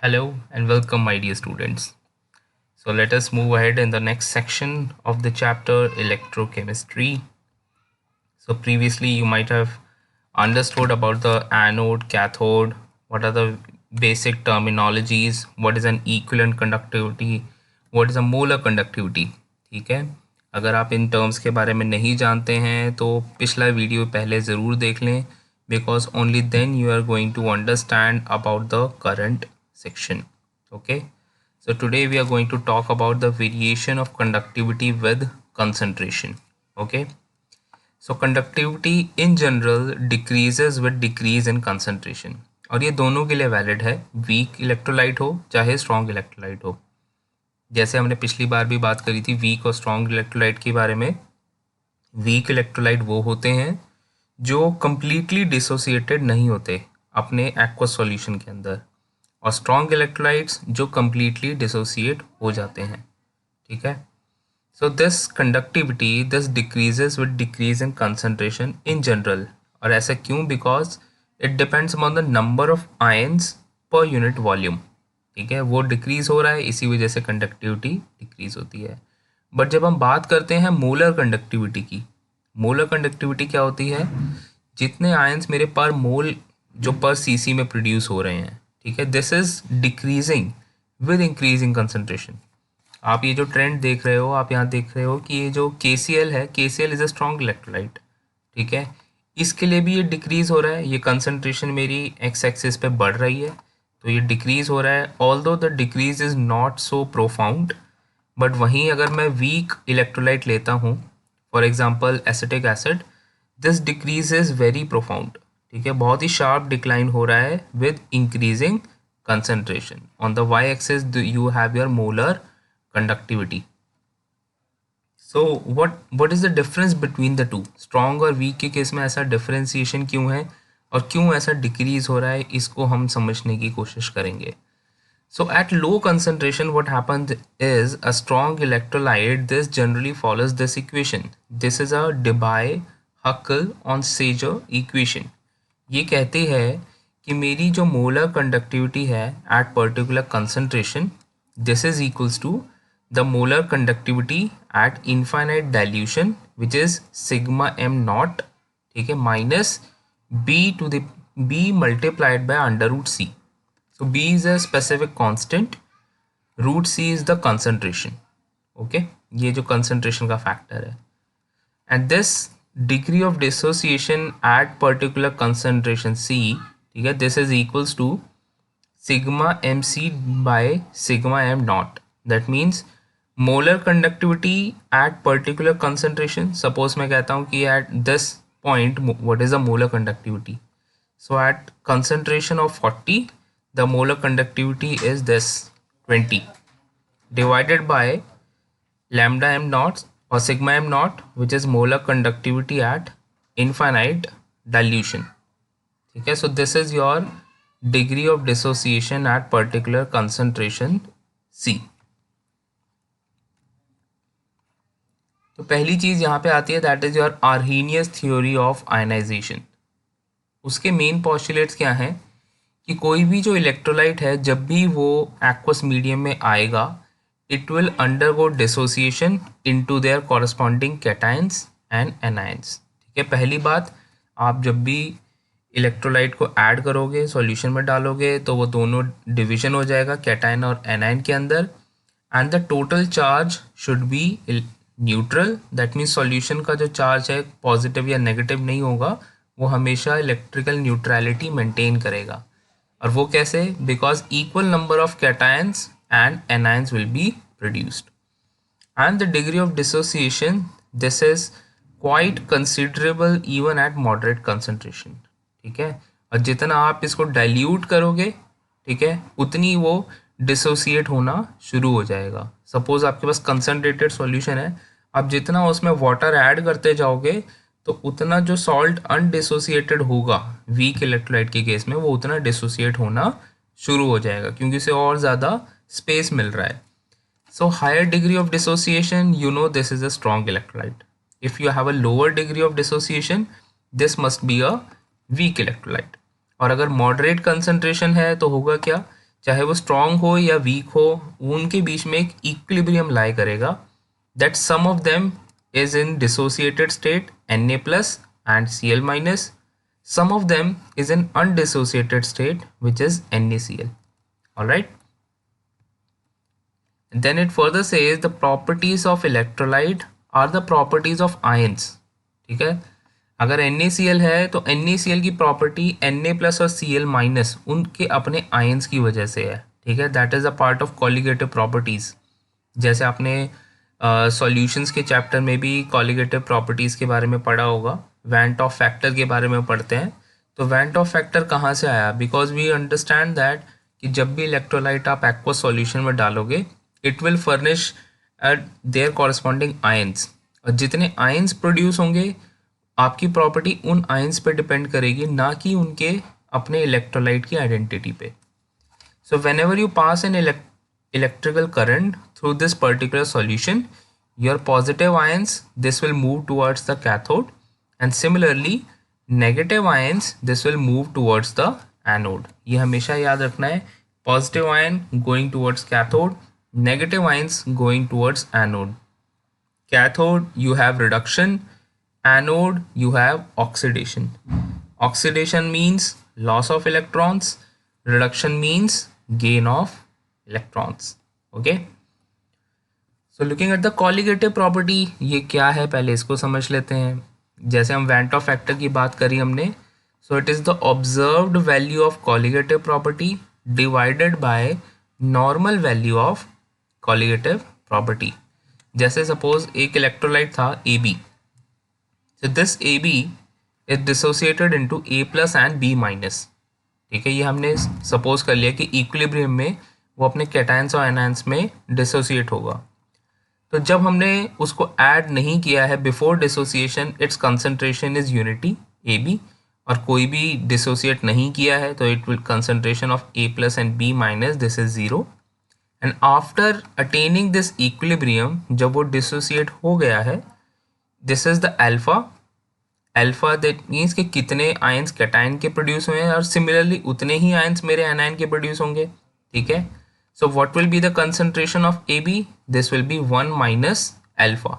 Hello and welcome, my dear students. So let us move ahead in the next section of the chapter electrochemistry. So previously you might have understood about the anode, cathode, what are the basic terminologies, what is an equivalent conductivity, what is a molar conductivity. ठीक है, अगर आप in terms के बारे में नहीं जानते हैं तो पिछला वीडियो पहले ज़रूर देख लें, because only then you are going to understand about the current section. Okay, so today we are going to talk about the variation of conductivity with concentration. Okay, so conductivity in general decreases with decrease in concentration. और ये दोनों के लिए valid है, weak electrolyte हो चाहे strong electrolyte हो. जैसे हमने पिछली बार भी बात करी थी वीक और स्ट्रॉन्ग इलेक्ट्रोलाइट के बारे में. वीक इलेक्ट्रोलाइट वो होते हैं जो कम्प्लीटली डिसोसिएटेड नहीं होते अपने एक्वस सॉल्यूशन के अंदर, और स्ट्रॉन्ग इलेक्ट्रोलाइट्स जो कम्प्लीटली डिसोसिएट हो जाते हैं. ठीक है, so this conductivity this decreases with decrease in concentration in general. और ऐसा क्यों? Because it depends upon the number of ions per unit volume. ठीक है, वो डिक्रीज हो रहा है, इसी वजह से कंडक्टिविटी डिक्रीज होती है. बट जब हम बात करते हैं मोलर कंडक्टिविटी की, मोलर कंडक्टिविटी क्या होती है? जितने आयंस मेरे पर मोल जो पर सीसी में प्रोड्यूस हो रहे हैं, ठीक है, this is decreasing with increasing concentration. आप ये जो ट्रेंड देख रहे हो, आप यहाँ देख रहे हो कि ये जो KCl है, KCl is a strong electrolyte. ठीक है, इसके लिए भी ये डिक्रीज हो रहा है. ये कंसंट्रेशन मेरी एक्स एक्सिस पे बढ़ रही है तो ये डिक्रीज हो रहा है, although the decrease is not so profound. But वहीं अगर मैं वीक इलेक्ट्रोलाइट लेता हूँ, for example acetic acid, this decrease is very profound. ठीक है, बहुत ही शार्प डिक्लाइन हो रहा है with increasing concentration. On the y-axis you have your molar conductivity. So what is the difference between the two? Strong और weak के case में ऐसा डिफरेंशिएशन क्यों है और क्यों ऐसा डिक्रीज हो रहा है, इसको हम समझने की कोशिश करेंगे. So at low concentration what happens is a strong electrolyte, this generally follows this equation. This is a Debye-Huckel-Onsager equation. ये कहती है कि मेरी जो मोलर कंडक्टिविटी है at particular concentration, this is equals to the molar conductivity at infinite dilution which is sigma m nought. ठीक है, minus b to the b multiplied by under root c. So b is a specific constant, root c is the concentration. Okay, ये जो concentration का factor है, and this degree of dissociation at particular concentration C, ठीक है, this is equals to sigma m c by sigma m nought. That means molar conductivity at particular concentration. Suppose मैं कहता हूँ कि at this point what is the molar conductivity. So at concentration of 40 the molar conductivity is this 20 divided by lambda m nought or sigma m naught, which is molar conductivity at infinite dilution. ठीक है, so this is your degree of dissociation at particular concentration C. तो पहली चीज यहाँ पे आती है, that is your Arrhenius theory of ionization. उसके मेन पोस्टुलेट्स क्या हैं कि कोई भी जो इलेक्ट्रोलाइट है जब भी वो एक्वस मीडियम में आएगा, it will undergo dissociation into their corresponding cations and anions. ठीक है, पहली बात, आप जब भी इलेक्ट्रोलाइट को ऐड करोगे, सॉल्यूशन में डालोगे, तो वो दोनों डिवीजन हो जाएगा कैटायन और एनायन के अंदर, and the total charge should be neutral. That means solution का जो चार्ज है पॉजिटिव या नेगेटिव नहीं होगा, वो हमेशा इलेक्ट्रिकल न्यूट्रलिटी मेंटेन करेगा. और वो कैसे? Because equal number of cations and anions will be produced. And the degree of dissociation, this is quite considerable even at moderate concentration. ठीक है, और जितना आप इसको डाइल्यूट करोगे, ठीक है, उतनी वो डिसोसिएट होना शुरू हो जाएगा. सपोज आपके पास कंसनट्रेटेड सॉल्यूशन है, आप जितना उसमें वाटर ऐड करते जाओगे तो उतना जो सॉल्ट अनडिसोसिएटेड होगा वीक इलेक्ट्रोलाइट के केस में, वो उतना डिसोसिएट होना शुरू हो जाएगा क्योंकि उसे और ज़्यादा स्पेस मिल रहा है. So higher degree of dissociation, you know this is a strong electrolyte. If you have a lower degree of dissociation, this must be a weak electrolyte. और अगर मॉडरेट कंसंट्रेशन है तो होगा क्या, चाहे वो स्ट्रॉन्ग हो या वीक हो, उनके बीच में एक इक्विलिब्रियम लाई करेगा, that some of them is in dissociated state Na plus and Cl minus. Some of them is in undissociated state which is NaCl. Alright. Then it further says the properties of electrolyte are the properties of ions. ठीक है, अगर NaCl है तो NaCl की property Na plus और Cl minus उनके अपने ions की वजह से है. ठीक है, that is a part of colligative properties. जैसे आपने सॉल्यूशंस के चैप्टर में भी कॉलिगेटिव प्रॉपर्टीज़ के बारे में पढ़ा होगा, वैन टॉप फैक्टर के बारे में पढ़ते हैं. तो वैन टॉप फैक्टर कहाँ से आया? बिकॉज वी अंडरस्टैंड दैट कि जब भी इलेक्ट्रोलाइट आप एक्वस सॉल्यूशन में डालोगे, it will furnish there corresponding ions, और जितने आयंस प्रोड्यूस होंगे आपकी प्रॉपर्टी उन आयंस पे डिपेंड करेगी, ना कि उनके अपने इलेक्ट्रोलाइट की आइडेंटिटी पे. So whenever you pass an electrical current through this particular solution, your positive ions, this will move towards the cathode, and similarly negative ions, this will move towards the anode. ये हमेशा याद रखना है, positive ion going towards cathode, negative ions going towards anode. Cathode you have reduction, anode you have oxidation. Oxidation means loss of electrons, reduction means gain of electrons. Okay, so looking at the colligative property, ये क्या है पहले इसको समझ लेते हैं. जैसे हम वैन टॉप फैक्टर की बात करी हमने, so it is the observed value of colligative property divided by normal value of colligative property. जैसे सपोज एक इलेक्ट्रोलाइट था AB, so this AB is dissociated into A plus and B minus. ठीक है, ये हमने सपोज कर लिया कि इक्विलिब्रियम में वो अपने कैटायंस और एनायंस में डिसोसिएट होगा. तो जब हमने उसको ऐड नहीं किया है before dissociation, it's concentration is unity AB, और कोई भी डिसोसिएट नहीं किया है तो it will concentration of A plus and B minus, this is 0. And after attaining this equilibrium, जब वो डिसोसिएट हो गया है, this is the alpha. Alpha that means कि कितने आयंस कैटायन के प्रोड्यूस हुए हैं, और सिमिलरली उतने ही आयंस मेरे एनायन के प्रोड्यूस होंगे. ठीक है, so what will be the concentration of AB? This will be 1 minus alpha.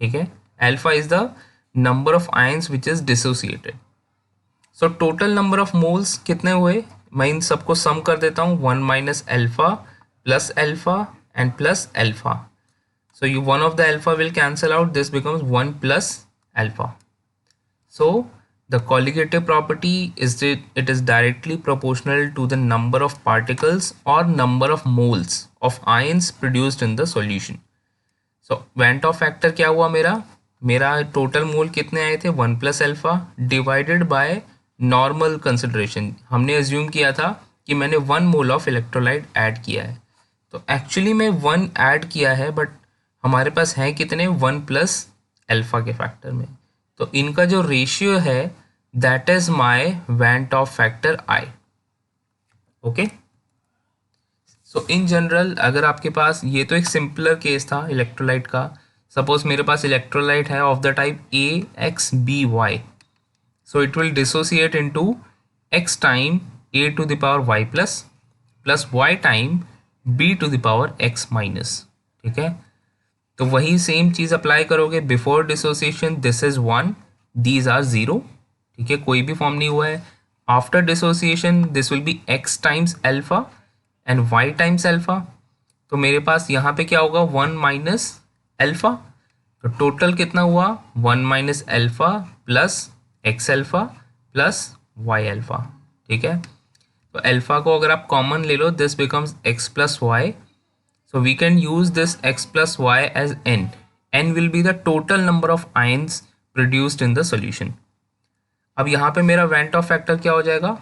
ठीक है, alpha is the number of ions which is dissociated. So total number of moles कितने हुए, मैं इन सबको सम कर देता हूँ. 1 minus alpha plus alpha and plus alpha. So you one of the alpha will cancel out, this becomes 1 plus alpha. So the colligative property is that it is directly proportional to the number of particles or number of moles of ions produced in the solution. So Van 't Hoff factor क्या हुआ मेरा total mole कितने आए थे, 1 plus alpha divided by normal consideration. हमने assume किया था कि मैंने 1 मोल ऑफ इलेक्ट्रोलाइट ऐड किया है, तो एक्चुअली मैं 1 ऐड किया है, बट हमारे पास हैं कितने, 1 प्लस अल्फा के फैक्टर में. तो इनका जो रेशियो है that is my van't Hoff factor I. Okay, so in general अगर आपके पास, ये तो एक सिंपलर केस था इलेक्ट्रोलाइट का. सपोज मेरे पास इलेक्ट्रोलाइट है of the type AXBY, so it will dissociate into X time A to the power Y plus Y time B to the power X minus. ठीक है, तो वही सेम चीज़ अप्लाई करोगे before dissociation, this is 1, these are 0. ठीक है, कोई भी फॉर्म नहीं हुआ है. After dissociation this will be X times alpha and Y times alpha. तो मेरे पास यहाँ पे क्या होगा, 1 माइनस अल्फा. तो टोटल कितना हुआ, 1 minus alpha plus X alpha plus Y alpha. ठीक है, तो अल्फा को अगर आप कॉमन ले लो, this becomes X plus Y. So we can use this X plus Y as N. N will be the total number of ions produced in the solution. अब यहाँ पे मेरा वैन टॉप फैक्टर क्या हो जाएगा,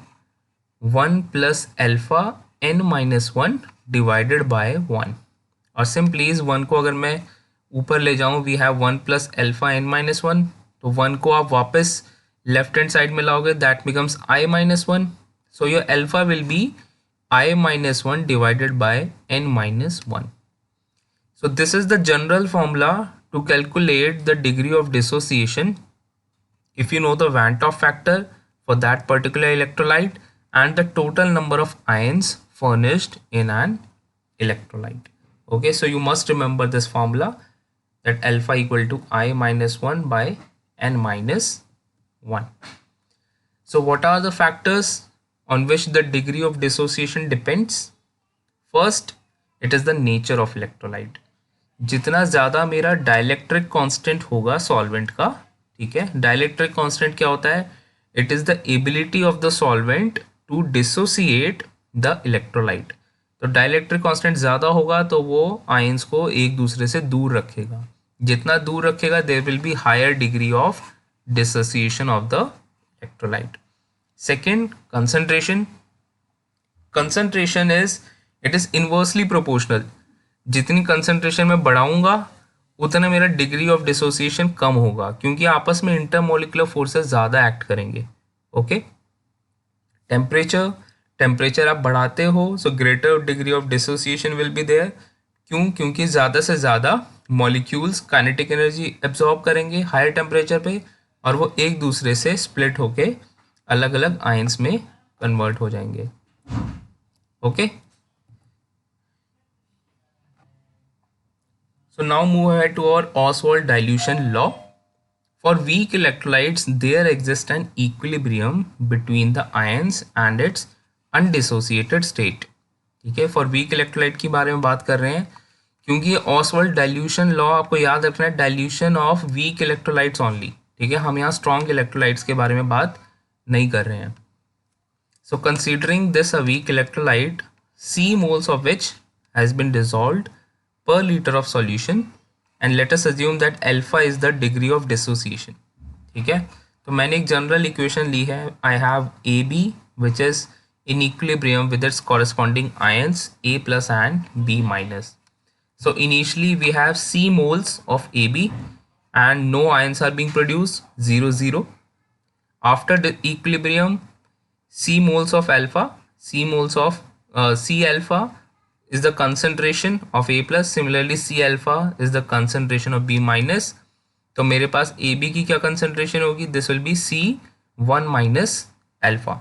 1 plus alpha n minus 1 divided by 1. और simply इस 1 को अगर मैं ऊपर ले जाऊँ, we have 1 plus alpha n minus 1. तो 1 को आप वापस लेफ्ट हैंड साइड में लाओगे, that becomes I minus 1. So your alpha will be I minus 1 divided by n minus 1. So this is the general formula to calculate the degree of dissociation if you know the Van 't Hoff factor for that particular electrolyte and the total number of ions furnished in an electrolyte. Okay, so you must remember this formula, that alpha equal to I minus 1 by n minus 1. So what are the factors on which the degree of dissociation depends? First, it is the nature of electrolyte. जितना ज़्यादा मेरा dielectric constant होगा solvent का, ठीक है, dielectric constant क्या होता है? It is the ability of the solvent to dissociate the electrolyte. तो डाइलेक्ट्रिक कांस्टेंट ज़्यादा होगा तो वो आयंस को एक दूसरे से दूर रखेगा. जितना दूर रखेगा there will be higher degree of dissociation of the electrolyte. Second, concentration. Concentration is, it is inversely proportional. जितनी कंसंट्रेशन में बढ़ाऊंगा उतना मेरा डिग्री ऑफ डिसोसिएशन कम होगा, क्योंकि आपस में इंटरमोलिकुलर फोर्सेस ज़्यादा एक्ट करेंगे. ओके. टेम्परेचर. टेम्परेचर आप बढ़ाते हो so greater degree of dissociation will be there. क्यों? क्योंकि ज़्यादा से ज़्यादा मॉलिक्यूल्स काइनेटिक एनर्जी एब्जॉर्ब करेंगे हायर टेम्परेचर पे, और वो एक दूसरे से स्प्लिट होके अलग अलग आयंस में कन्वर्ट हो जाएंगे. Okay. So now move ahead to our Oswald dilution law. For weak electrolytes, there exists an equilibrium between the ions and its undissociated state. ठीक है, फॉर वीक इलेक्ट्रोलाइट की बारे में बात कर रहे हैं, क्योंकि ये ऑसवाल्ड डाइल्यूशन लॉ आपको याद रखना है, dilution of weak electrolytes only. ठीक है, हम यहाँ स्ट्रॉन्ग इलेक्ट्रोलाइट्स के बारे में बात नहीं कर रहे हैं. So considering this a weak electrolyte, C moles of which has been dissolved per liter of solution, and let us assume that alpha is the degree of dissociation. ठीक है, तो मैंने एक जनरल इक्वेशन ली है. I have AB which is in equilibrium with its corresponding ions A plus and B minus. So initially we have C moles of AB and no ions are being produced, 0 0. After the equilibrium, C moles of alpha, C moles of C alpha is the concentration of A plus. Similarly C alpha is the concentration of B minus. तो मेरे पास AB की क्या concentration होगी? This will be C1 minus alpha.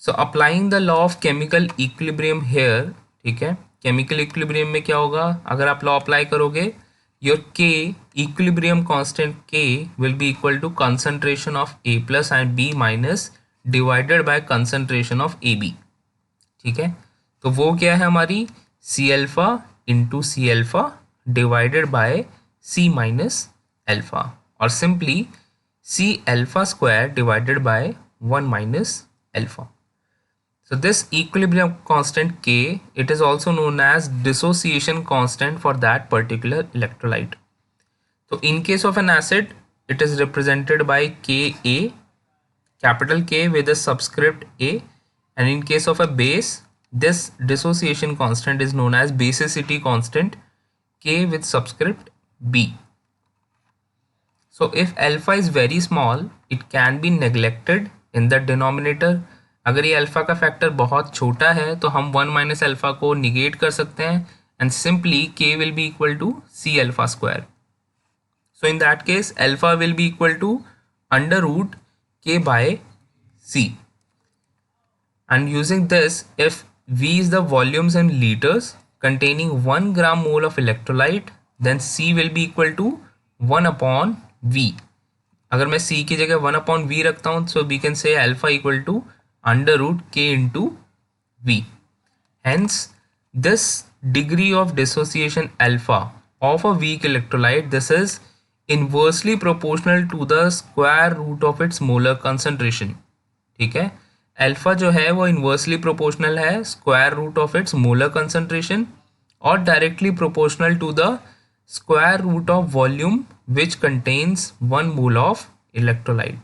So applying the law of chemical equilibrium here, ठीक है, chemical equilibrium में क्या होगा? अगर आप law apply करोगे, your K, equilibrium constant K will be equal to concentration of A plus and B minus divided by concentration of AB. ठीक है, तो वो क्या है हमारी? C alpha into C alpha divided by C minus alpha, और simply C alpha square divided by 1 minus alpha. So this equilibrium constant K, it is also known as dissociation constant for that particular electrolyte. So in case of an acid, it is represented by Ka, capital K with a subscript A, and in case of a base, this dissociation constant is known as basicity constant, K with subscript B. So if alpha is very small, it can be neglected in the denominator. अगर ये alpha का factor बहुत छोटा है तो हम 1 minus alpha को negate कर सकते हैं, and simply K will be equal to C alpha square. So in that case, alpha will be equal to under root K by C. And using this, if V is the volumes in liters containing 1 gram mole of electrolyte, then C will be equal to 1 upon V. अगर मैं C की जगह 1 upon V रखता हूँ, so we can say alpha equal to under root K into V. Hence, this degree of dissociation alpha of a weak electrolyte, this is inversely proportional to the square root of its molar concentration. ठीक है, alpha जो है वो inversely proportional है square root of its molar concentration, और directly proportional to the square root of volume which contains 1 mole of electrolyte.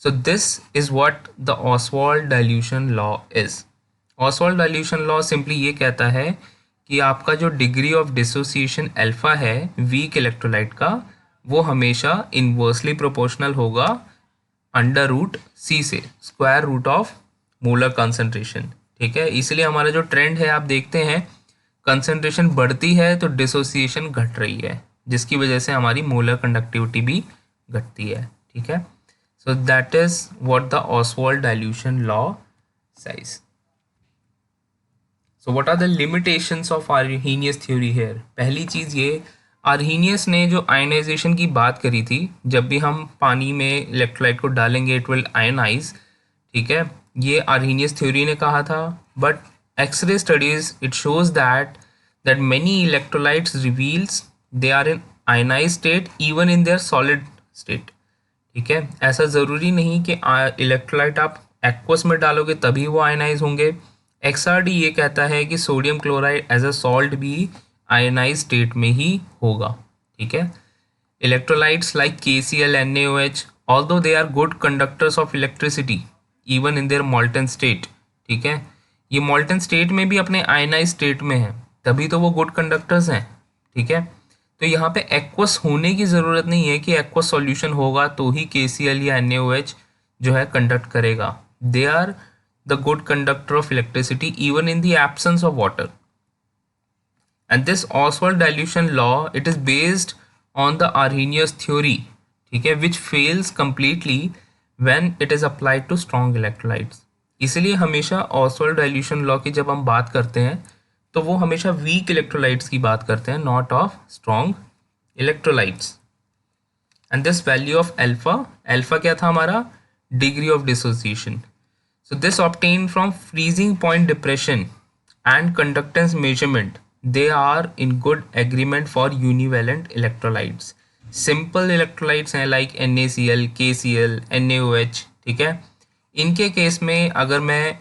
So this is what the Oswald dilution law is. Oswald dilution law simply ये कहता है कि आपका जो degree of dissociation alpha है weak electrolyte का, वो हमेशा इन्वर्सली प्रोपोर्शनल होगा अंडर रूट सी से, square root of molar concentration. ठीक है, इसलिए हमारा जो ट्रेंड है आप देखते हैं कंसंट्रेशन बढ़ती है तो डिसोसिएशन घट रही है, जिसकी वजह से हमारी मोलर कंडक्टिविटी भी घटती है. ठीक है, so that is what the Oswald dilution law says. So what are the limitations of Arrhenius theory here? पहली चीज़ ये, आर्हीनियस ने जो आयनाइजेशन की बात करी थी, जब भी हम पानी में इलेक्ट्रोलाइट को डालेंगे इट विल आयनाइज, ठीक है, ये आर्हीनियस थ्योरी ने कहा था. But X-ray studies it shows that many electrolytes reveals they are in ionize state even in their solid state. ठीक है, ऐसा ज़रूरी नहीं कि इलेक्ट्रोलाइट आप एक्वस में डालोगे तभी वो आयनाइज होंगे. XRD ये कहता है कि sodium chloride as a salt भी आयनाइज स्टेट में ही होगा. ठीक है, electrolytes like KCl, NaOH, although they are good conductors of electricity even in their molten state. ठीक है, ये molten state में भी अपने आयनाइज स्टेट में है, तभी तो वो गुड कंडक्टर्स हैं. ठीक है, तो यहाँ पे एक्वस होने की ज़रूरत नहीं है कि एक्वस सॉल्यूशन होगा तो ही KCl या NaOH जो है कंडक्ट करेगा. They are the good conductor of electricity even in the absence of water. And this Ostwald dilution law it is based on the Arrhenius theory. ठीक है, which fails completely when it is applied to strong electrolytes. इसलिए हमेशा Oswald dilution law की जब हम बात करते हैं तो वो हमेशा वीक इलेक्ट्रोलाइट्स की बात करते हैं, not of strong electrolytes. And this value of alpha, alpha क्या था हमारा? Degree of dissociation. So this obtain from freezing point depression and conductance measurement. They are in good agreement for univalent electrolytes. Simple electrolytes हैं like NaCl, KCl, NaOH. ठीक है, इनके case में अगर मैं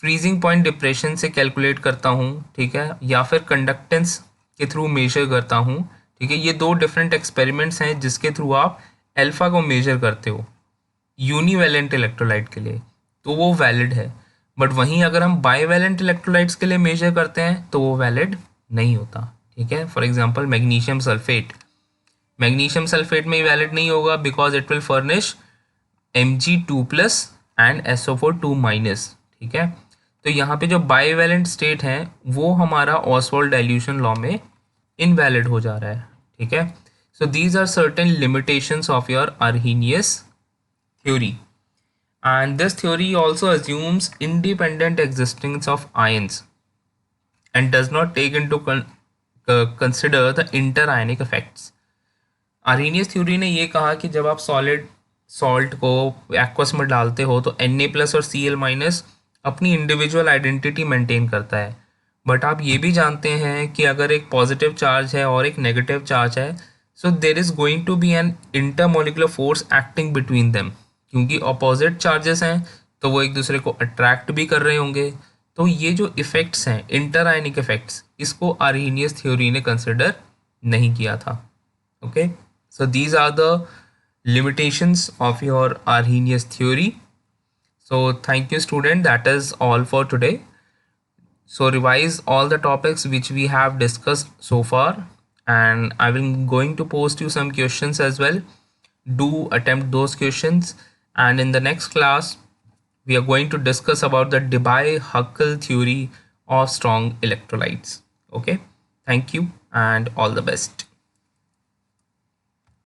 फ्रीजिंग पॉइंट डिप्रेशन से calculate करता हूँ, ठीक है, या फिर कंडक्टेंस के थ्रू मेजर करता हूँ, ठीक है, ये दो डिफरेंट एक्सपेरिमेंट्स हैं जिसके थ्रू आप अल्फा को मेजर करते हो यूनिवेलेंट इलेक्ट्रोलाइट के लिए, तो वो वैलिड है. बट वहीं अगर हम बाईवैलेंट इलेक्ट्रोलाइट्स के लिए मेजर करते हैं तो वो वैलिड नहीं होता. ठीक है, for example magnesium sulphate, magnesium sulphate में वैलिड नहीं होगा because it will furnish Mg2+ and SO4 2-. ठीक है, तो यहाँ पे जो बाईवैलेंट स्टेट है वो हमारा ऑसवाल्ड डाइल्यूशन लॉ में इनवैलिड हो जा रहा है. ठीक है, so these are certain limitations of your Arrhenius theory. And this theory also assumes independent existence of ions and does not take into consider the interionic effects. Arrhenius theory ने ये कहा कि जब आप सॉलिड सॉल्ट को aqueous में डालते हो तो Na+ और Cl- अपनी इंडिविजुअल आइडेंटिटी मेंटेन करता है. बट आप ये भी जानते हैं कि अगर एक पॉजिटिव चार्ज है और एक नेगेटिव चार्ज है, so there is going to be an intermolecular force acting between them. क्योंकि अपोजिट चार्जेस हैं तो वो एक दूसरे को अट्रैक्ट भी कर रहे होंगे. तो ये जो इफ़ेक्ट्स हैं इंटरआयनिक इफ़ेक्ट्स, इसको आर्हीनियस थ्योरी ने कंसिडर नहीं किया था. Okay, so these are the limitations of your Arrhenius theory. So thank you student, that is all for today. So revise all the topics which we have discussed so far, and I will going to post you some questions as well. Do attempt those questions, and in the next class we are going to discuss about the Debye-Huckel theory of strong electrolytes. Okay, thank you and all the best.